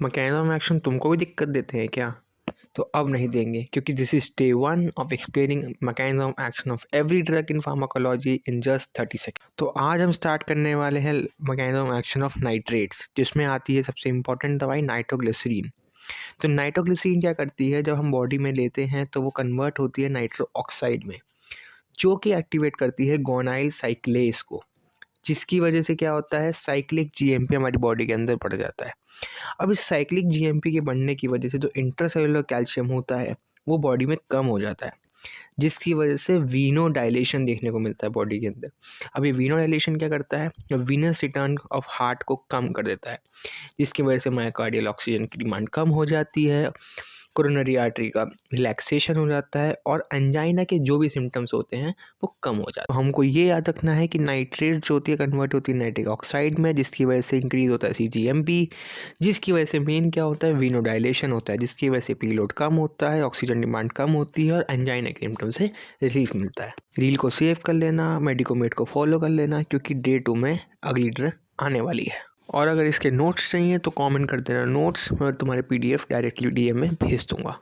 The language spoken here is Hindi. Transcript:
मैकेनिज्म एक्शन तुमको भी दिक्कत देते हैं क्या? तो अब नहीं देंगे, क्योंकि this is day 1 of explaining mechanism action of every drug in pharmacology in just 30 second. तो आज हम स्टार्ट करने वाले हैं मैकेनिज्म एक्शन ऑफ नाइट्रेट्स, जिसमें आती है सबसे इंपॉर्टेंट दवाई नाइट्रोग्लिसरीन। तो नाइट्रोग्लिसरीन क्या करती है, जब हम बॉडी में लेते हैं तो वो कन्वर्ट होती है नाइट्रो ऑक्साइड में, जो कि एक्टिवेट करती है गोनाइल साइक्लेस को, जिसकी वजह से क्या होता है, साइक्लिक जीएमपी हमारी बॉडी के अंदर बढ़ जाता है। अब इस साइक्लिक जीएमपी के बढ़ने की वजह से जो इंट्रासेलुलर कैल्शियम होता है वो बॉडी में कम हो जाता है, जिसकी वजह से वीनो डायलेशन देखने को मिलता है बॉडी के अंदर। अब ये वीनो डायलेशन क्या करता है, वीनस रिटर्न ऑफ हार्ट को कम कर देता है, जिसकी वजह से मायोकार्डियल ऑक्सीजन की डिमांड कम हो जाती है, कोरोनरी आर्टरी का रिलैक्सेशन हो जाता है, और एंजाइना के जो भी सिम्टम्स होते हैं वो कम हो जाते हैं। तो हमको ये याद रखना है कि नाइट्रेट जो होती है कन्वर्ट होती है नाइट्रिक ऑक्साइड में, जिसकी वजह से इंक्रीज होता है सीजीएमपी, जिसकी वजह से मेन क्या होता है, वीनोडाइलेशन होता है, जिसकी वजह से पीलोड कम होता है, ऑक्सीजन डिमांड कम होती है और एंजाइना के सिम्टम से रिलीफ मिलता है। रील को सेव कर लेना, मेडिकोमेट को फॉलो कर लेना, क्योंकि डे 2 में अगली ड्रग आने वाली है। और अगर इसके नोट्स चाहिए तो कमेंट कर देना नोट्स, मैं तुम्हारे पीडीएफ डायरेक्टली डीएम में भेज दूँगा।